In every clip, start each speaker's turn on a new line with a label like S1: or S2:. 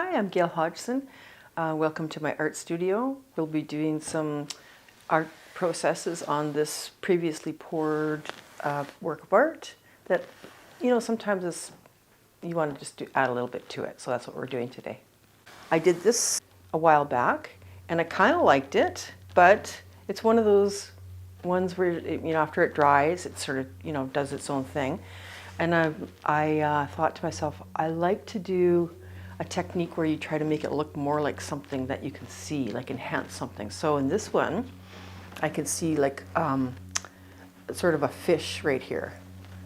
S1: Hi, I'm Gail Hodgson. Welcome to my art studio. We'll be doing some art processes on this previously poured work of art that, sometimes you want to just add a little bit to it. So that's what we're doing today. I did this a while back and I kind of liked it, but it's one of those ones where, after it dries, it sort of, does its own thing. And I thought to myself, I like to do a technique where you try to make it look more like something that you can see, like enhance something. So in this one, I can see like sort of a fish right here,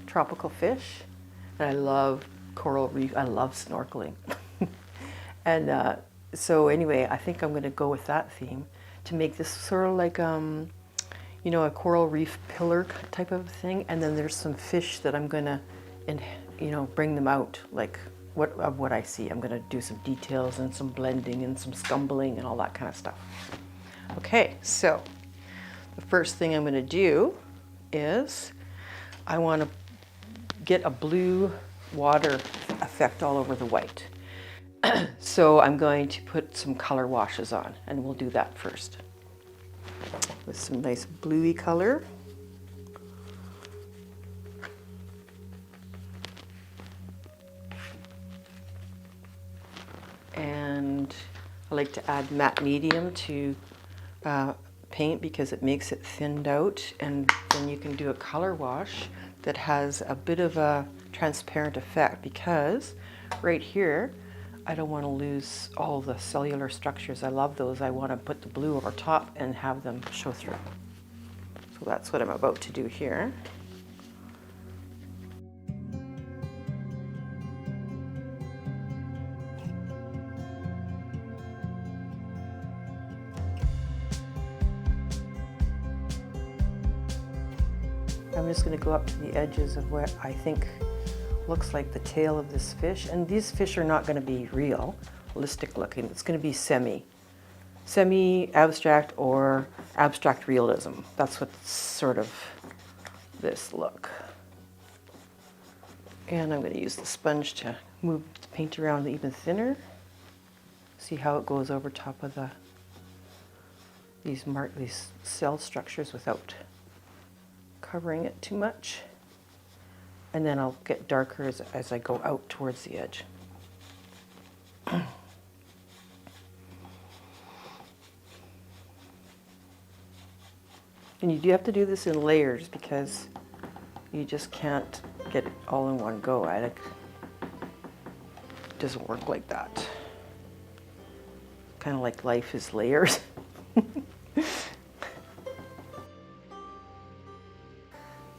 S1: tropical fish. And I love coral reef, I love snorkeling. And so anyway, I think I'm gonna go with that theme to make this sort of like, a coral reef pillar type of thing. And then there's some fish that I'm gonna, bring them out like what I see. I'm going to do some details and some blending and some scumbling and all that kind of stuff. Okay, so the first thing I'm going to do is I want to get a blue water effect all over the white. So I'm going to put some color washes on, and we'll do that first with some nice bluey color. And I like to add matte medium to paint because it makes it thinned out, and then you can do a color wash that has a bit of a transparent effect, because right here I don't want to lose all the cellular structures. I love those. I want to put the blue over top and have them show through. So that's what I'm about to do here. I'm just going to go up to the edges of what I think looks like the tail of this fish. And these fish are not going to be realistic looking. It's going to be semi-abstract or abstract realism. That's what's sort of this look. And I'm going to use the sponge to move the paint around even thinner. See how it goes over top of these cell structures without covering it too much. And then I'll get darker as I go out towards the edge. And you do have to do this in layers because you just can't get it all in one go. It doesn't work like that. Kind of like life is layers.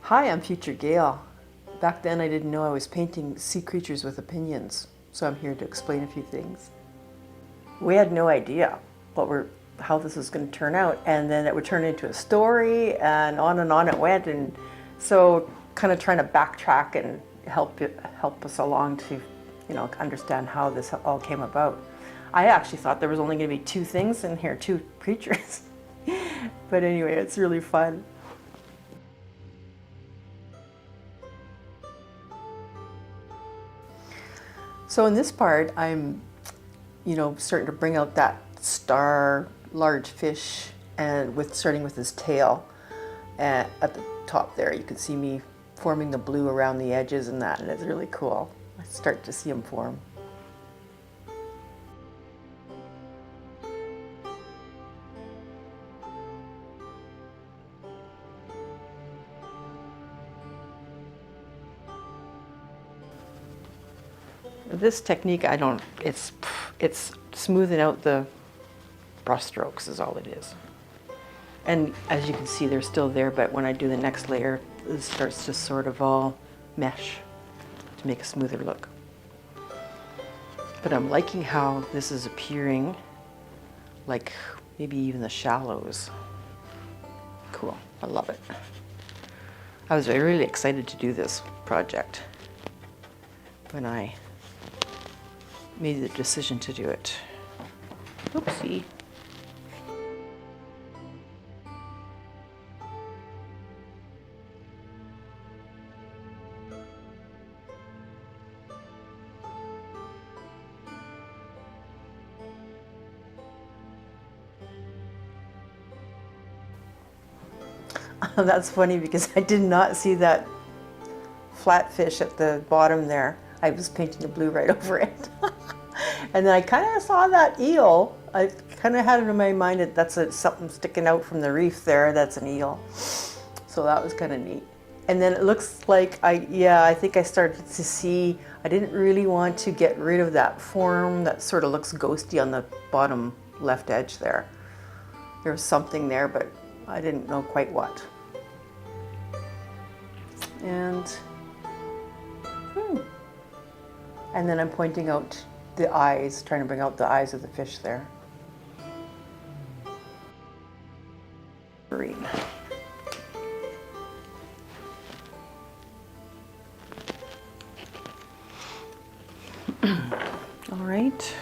S1: Hi, I'm Future Gail. Back then I didn't know I was painting sea creatures with opinions, so I'm here to explain a few things. We had no idea how this was going to turn out, and then it would turn into a story, and on it went, and so kind of trying to backtrack and help us along to, understand how this all came about. I actually thought there was only going to be two things in here, two creatures. But anyway, it's really fun. So in this part, I'm, starting to bring out that star, large fish, and starting with his tail. And at the top there, you can see me forming the blue around the edges and that, and it's really cool. I start to see him form. This technique, it's smoothing out the brush strokes is all it is. And as you can see, they're still there, but when I do the next layer, it starts to sort of all mesh to make a smoother look. But I'm liking how this is appearing like maybe even the shallows. Cool, I love it. I was really excited to do this project when I made the decision to do it. Oopsie. That's funny because I did not see that flatfish at the bottom there. I was painting the blue right over it. And then I kind of saw that eel. I kind of had it in my mind that that's something sticking out from the reef there. That's an eel. So that was kind of neat. And then it looks like I think I started to see, I didn't really want to get rid of that form that sort of looks ghosty on the bottom left edge there. There was something there, but I didn't know quite what. And then I'm pointing out the eyes, trying to bring out the eyes of the fish there. Green. All right,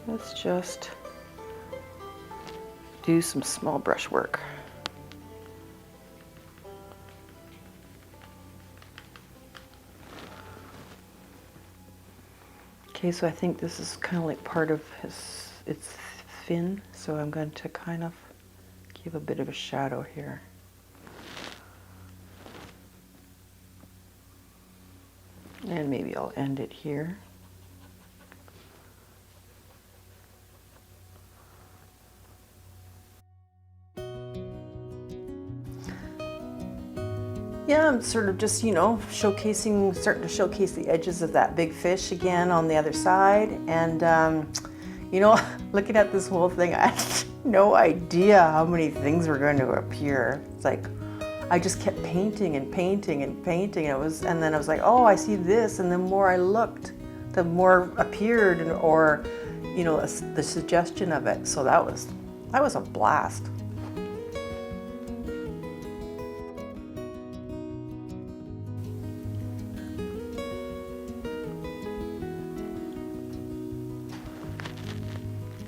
S1: let's just do some small brush work. Okay, so I think this is kind of like part of its fin, so I'm going to kind of give a bit of a shadow here. And maybe I'll end it here. Yeah, I'm sort of just, starting to showcase the edges of that big fish again on the other side. And, looking at this whole thing, I had no idea how many things were going to appear. It's like, I just kept painting and painting and painting. And then I was like, oh, I see this. And the more I looked, the more appeared, the suggestion of it. So that was a blast.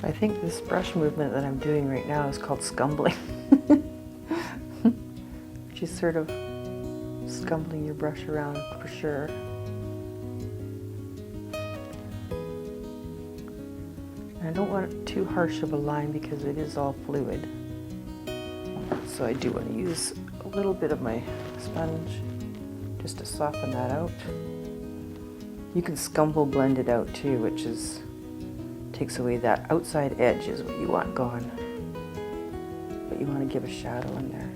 S1: I think this brush movement that I'm doing right now is called scumbling. Which is sort of scumbling your brush around for sure. And I don't want too harsh of a line because it is all fluid. So I do want to use a little bit of my sponge just to soften that out. You can scumble blend it out too, which takes away that outside edge is what you want going. But you want to give a shadow in there.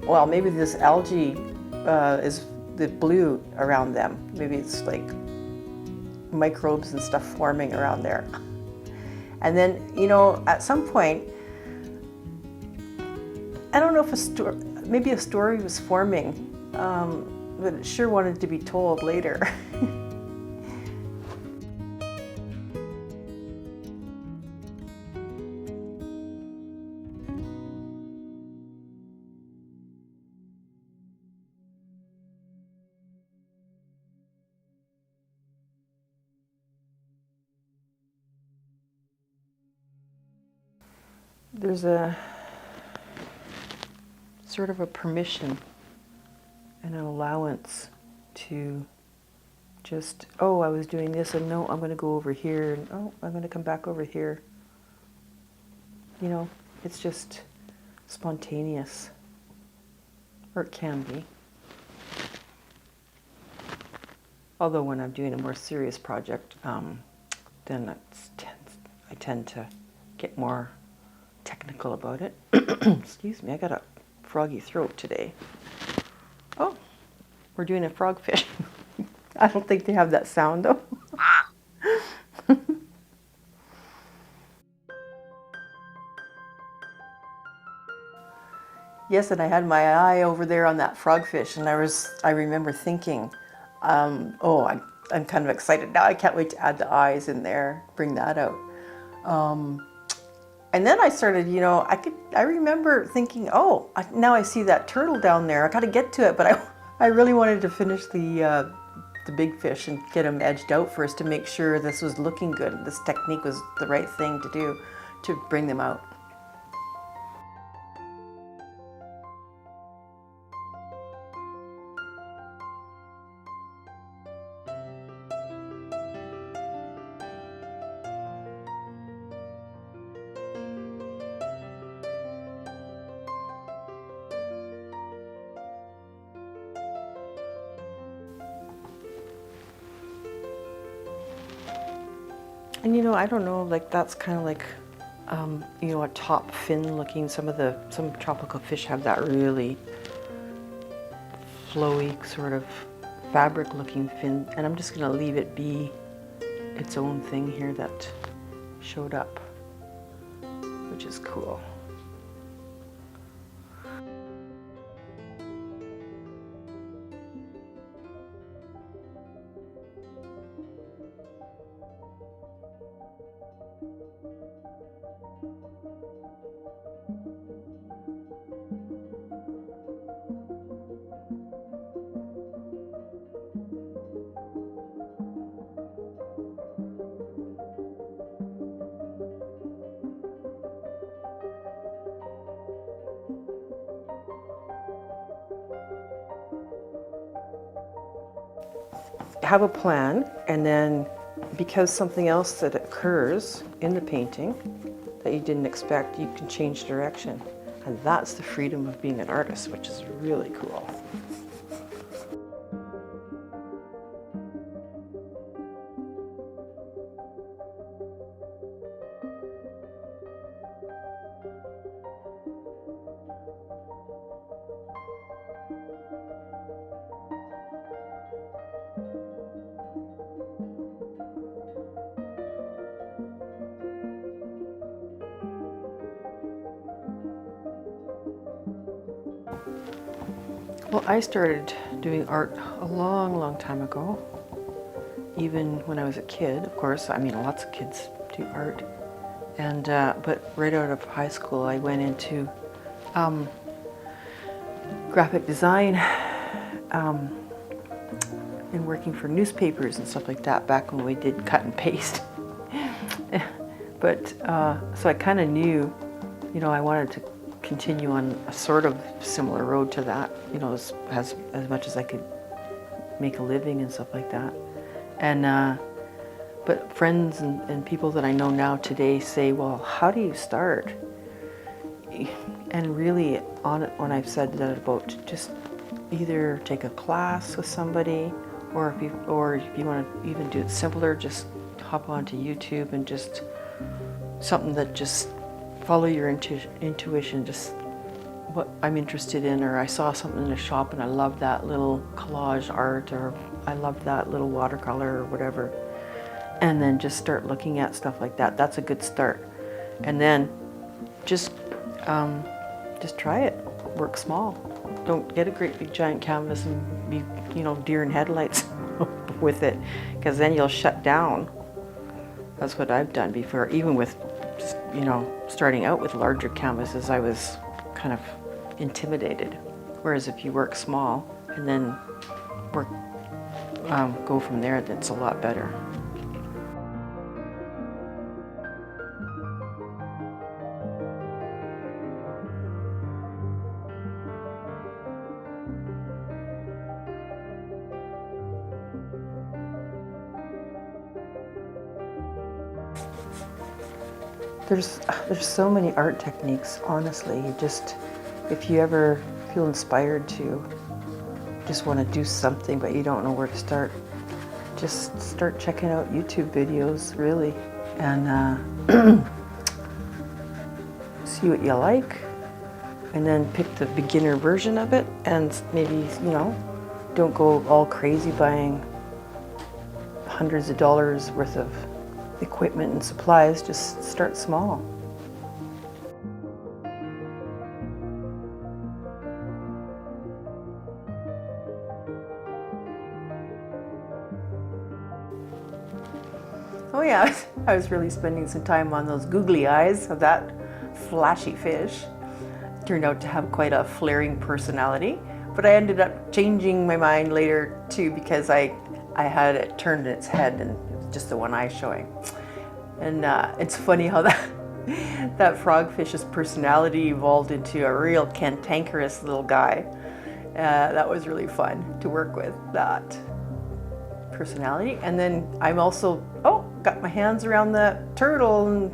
S1: Well, maybe this algae is the blue around them. Maybe it's like microbes and stuff forming around there. And then, at some point, I don't know if maybe a story was forming, but it sure wanted to be told later. There's a sort of a permission and an allowance to just, oh, I was doing this, and no, I'm going to go over here, and oh, I'm going to come back over here. It's just spontaneous, or it can be. Although when I'm doing a more serious project, then I tend to get more technical about it. Excuse me, I got a froggy throat today. Oh, we're doing a frogfish. I don't think they have that sound though. Yes, and I had my eye over there on that frogfish, and I remember thinking, I'm kind of excited now. I can't wait to add the eyes in there, bring that out. And then I started, I remember thinking, oh, now I see that turtle down there. I got to get to it, but I really wanted to finish the big fish and get them edged out first to make sure this was looking good. This technique was the right thing to do to bring them out. And you know, I don't know, like that's kind of like, you know, a top fin looking. Some tropical fish have that really flowy sort of fabric looking fin. And I'm just gonna leave it be its own thing here that showed up, which is cool. Have a plan, and then because something else that occurs in the painting that you didn't expect, you can change direction. And that's the freedom of being an artist, which is really cool. Well, I started doing art a long, long time ago. Even when I was a kid, of course. I mean, lots of kids do art. And but right out of high school, I went into graphic design and working for newspapers and stuff like that back when we did cut and paste. But so I kind of knew, you know, I wanted to continue on a sort of similar road to that, you know, as much as I could make a living and stuff like that. And but friends and people that I know now today say, well, how do you start? And really on it, when I've said that about just either take a class with somebody, or if you want to even do it simpler, just hop onto YouTube and just something that just follow your intuition, just what I'm interested in, or I saw something in a shop and I love that little collage art, or I love that little watercolor or whatever, and then just start looking at stuff like that. That's a good start. And then just try it. Work small. Don't get a great big giant canvas and be, you know, deer in headlights with it, because then you'll shut down. That's what I've done before. Even with, you know, starting out with larger canvases, I was kind of intimidated. Whereas if you work small and then go from there, that's a lot better. There's so many art techniques, honestly. If you ever feel inspired to just want to do something but you don't know where to start, just start checking out YouTube videos, really, and see what you like, and then pick the beginner version of it, and maybe, you know, don't go all crazy buying hundreds of dollars worth of equipment and supplies. Just start small. Oh yeah, I was really spending some time on those googly eyes of that flashy fish. Turned out to have quite a flaring personality, but I ended up changing my mind later too, because I had it turned its head and it was just the one eye showing. And it's funny how that frogfish's personality evolved into a real cantankerous little guy. That was really fun to work with, that personality. And then I'm also, got my hands around the turtle and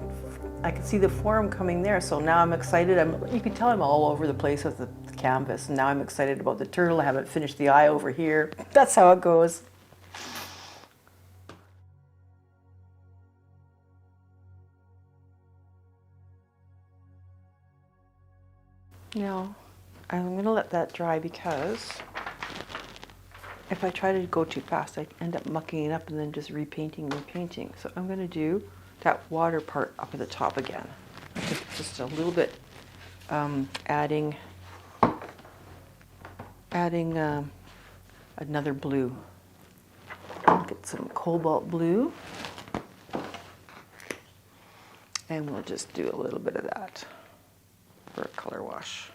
S1: I could see the form coming there. So now I'm excited. You can tell I'm all over the place with the canvas. And now I'm excited about the turtle. I haven't finished the eye over here. That's how it goes. Now, I'm going to let that dry because if I try to go too fast, I end up mucking it up and then just repainting. So I'm going to do that water part up at the top again. Just a little bit, adding another blue. Get some cobalt blue. And we'll just do a little bit of that for a color wash.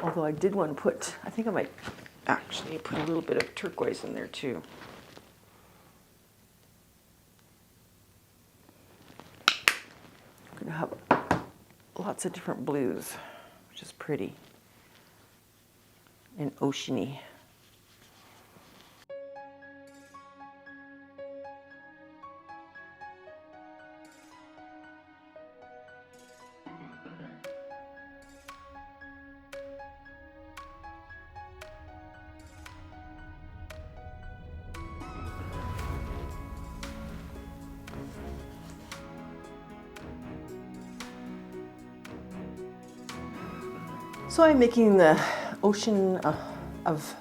S1: Although I did want to put, I think I might actually put a little bit of turquoise in there too. I'm going to have lots of different blues, which is pretty and oceany. So I'm making the ocean of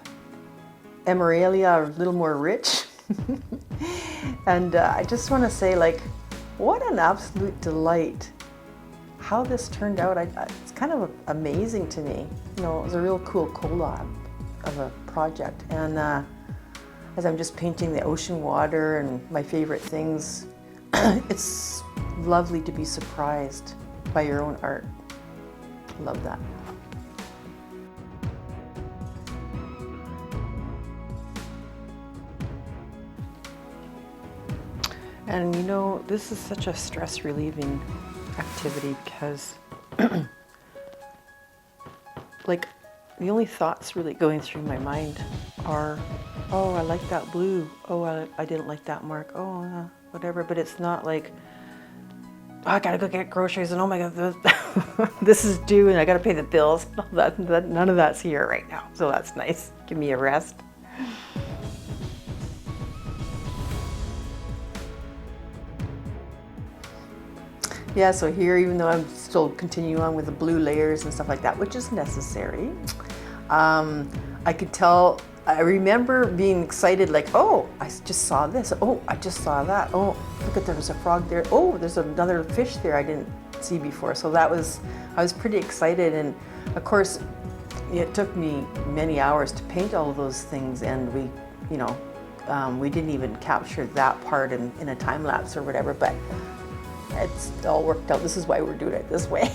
S1: Amaralia a little more rich. And I just want to say, like, what an absolute delight how this turned out. It's kind of amazing to me. You know, it was a real cool collab of a project. And as I'm just painting the ocean water and my favorite things, it's lovely to be surprised by your own art. Love that. And you know, this is such a stress relieving activity because like the only thoughts really going through my mind are, oh, I like that blue. Oh, I didn't like that mark. Oh, whatever. But it's not like, oh, I gotta go get groceries and oh my God, this is due and I gotta pay the bills. None of that's here right now. So that's nice. Give me a rest. Yeah, so here, even though I'm still continuing on with the blue layers and stuff like that, which is necessary, I could tell, I remember being excited, like, oh, I just saw this. Oh, I just saw that. Oh, look at, there was a frog there. Oh, there's another fish there I didn't see before. So I was pretty excited. And of course, it took me many hours to paint all of those things. And we, you know, we didn't even capture that part in a time lapse or whatever, but it's all worked out. This is why we're doing it this way.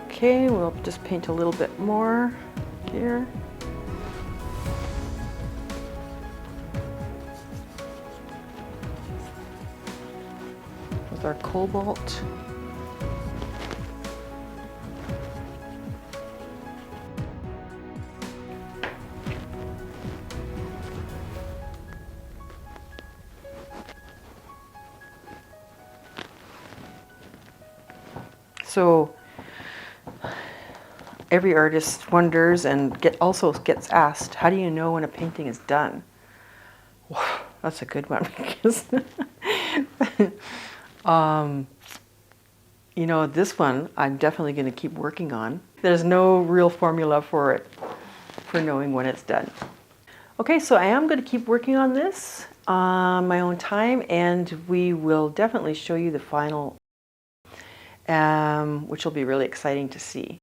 S1: Okay, we'll just paint a little bit more here. With our cobalt. So every artist wonders and also gets asked, how do you know when a painting is done? Wow, that's a good one because you know, this one I'm definitely going to keep working on. There's no real formula for it, for knowing when it's done. Okay, so I am going to keep working on this on my own time, and we will definitely show you the final, which will be really exciting to see.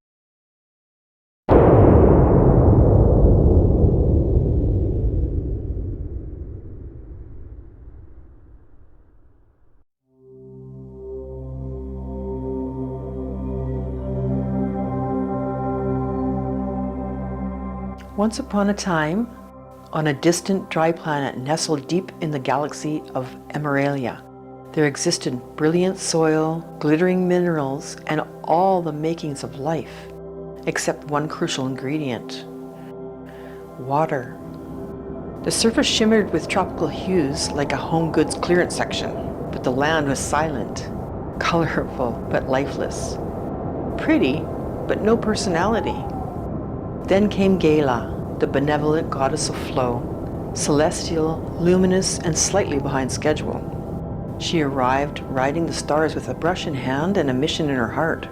S1: Once upon a time, on a distant dry planet nestled deep in the galaxy of Amaralia, there existed brilliant soil, glittering minerals, and all the makings of life, except one crucial ingredient: water. The surface shimmered with tropical hues like a home goods clearance section, but the land was silent, colorful but lifeless, pretty but no personality. Then came Gaila, the benevolent goddess of flow, celestial, luminous, and slightly behind schedule. She arrived riding the stars with a brush in hand and a mission in her heart.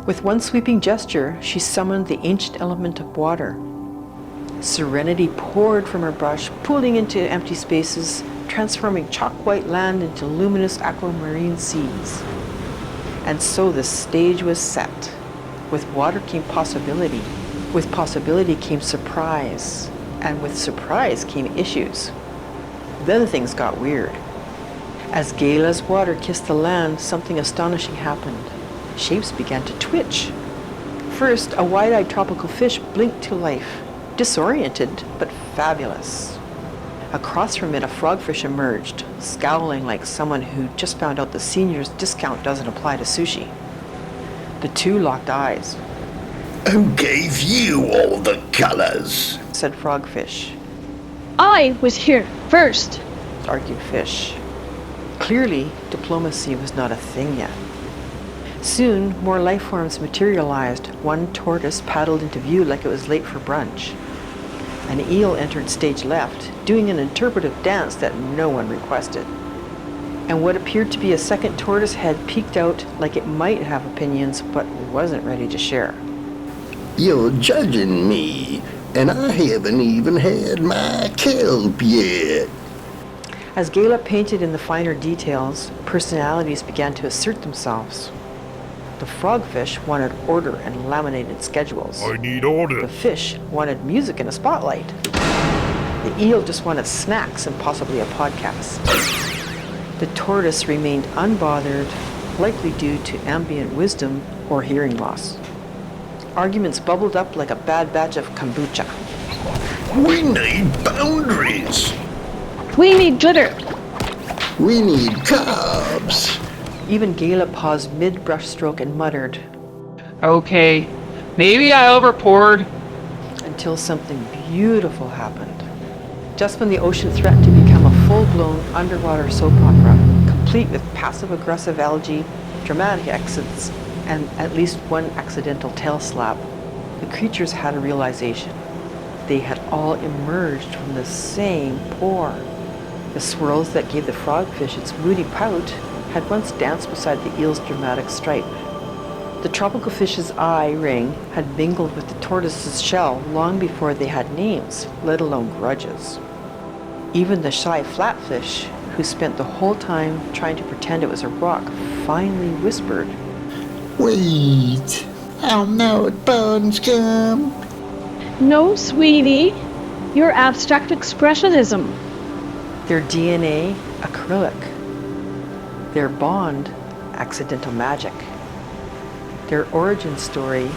S1: With one sweeping gesture, she summoned the ancient element of water. Serenity poured from her brush, pooling into empty spaces, transforming chalk-white land into luminous aquamarine seas. And so the stage was set. With water came possibility. With possibility came surprise. And with surprise came issues. Then things got weird. As Gaila's water kissed the land, something astonishing happened. Shapes began to twitch. First, a wide-eyed tropical fish blinked to life, disoriented but fabulous. Across from it, a frogfish emerged, scowling like someone who just found out the senior's discount doesn't apply to sushi. The two locked eyes.
S2: Who gave you all the colors?
S1: Said Frogfish.
S3: I was here first,
S1: Argued Fish. Clearly, diplomacy was not a thing yet. Soon, more life forms materialized. One tortoise paddled into view like it was late for brunch. An eel entered stage left, doing an interpretive dance that no one requested. And what appeared to be a second tortoise head peeked out like it might have opinions but wasn't ready to share.
S2: You're judging me, and I haven't even had my kelp yet.
S1: As Gaila painted in the finer details, personalities began to assert themselves. The frogfish wanted order and laminated schedules.
S4: I need order.
S1: The fish wanted music and a spotlight. The eel just wanted snacks and possibly a podcast. The tortoise remained unbothered, likely due to ambient wisdom or hearing loss. Arguments bubbled up like a bad batch of kombucha.
S2: We need boundaries.
S3: we need glitter.
S2: We need carbs.
S1: Even Gaila paused mid-brushstroke and muttered,
S5: Okay, maybe I overpoured.
S1: until something beautiful happened. Just when the ocean threatened to become a full-blown underwater soap opera, complete with passive-aggressive algae, dramatic exits, and at least one accidental tail slap, the creatures had a realization. They had all emerged from the same pore. The swirls that gave the frogfish its moody pout had once danced beside the eel's dramatic stripe. The tropical fish's eye ring had mingled with the tortoise's shell long before they had names, let alone grudges. Even the shy flatfish, who spent the whole time trying to pretend it was a rock, finally whispered,
S2: Wait, I'll know it, buns come.
S3: No, sweetie, you're abstract expressionism.
S1: their DNA acrylic, their bond accidental magic, their origin story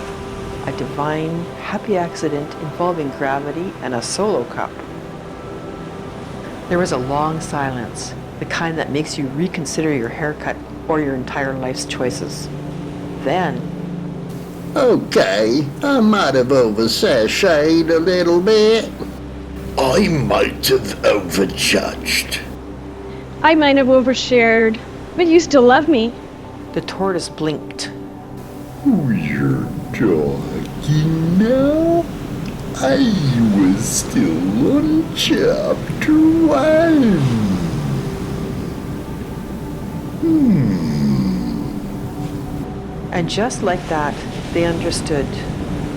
S1: a divine happy accident involving gravity and a solo cup. There was a long silence, the kind that makes you reconsider your haircut or your entire life's choices. Then,
S2: Okay, I might have over-sashayed a little bit. I might have overjudged.
S3: I might have overshared, but you still love me.
S1: the tortoise blinked.
S2: You're talking now? I was still on chapter 1.
S1: And just like that, they understood.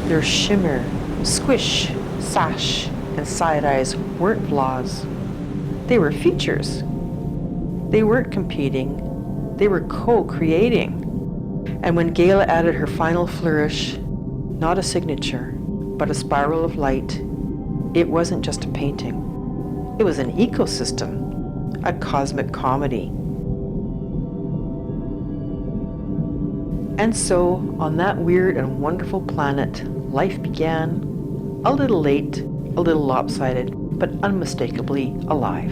S1: Their shimmer, squish, sash, and side eyes weren't flaws. They were features. They weren't competing. They were co-creating. And when Gaila added her final flourish, not a signature, but a spiral of light, it wasn't just a painting. It was an ecosystem, a cosmic comedy. And so, on that weird and wonderful planet, life began, a little late, a little lopsided, but unmistakably alive.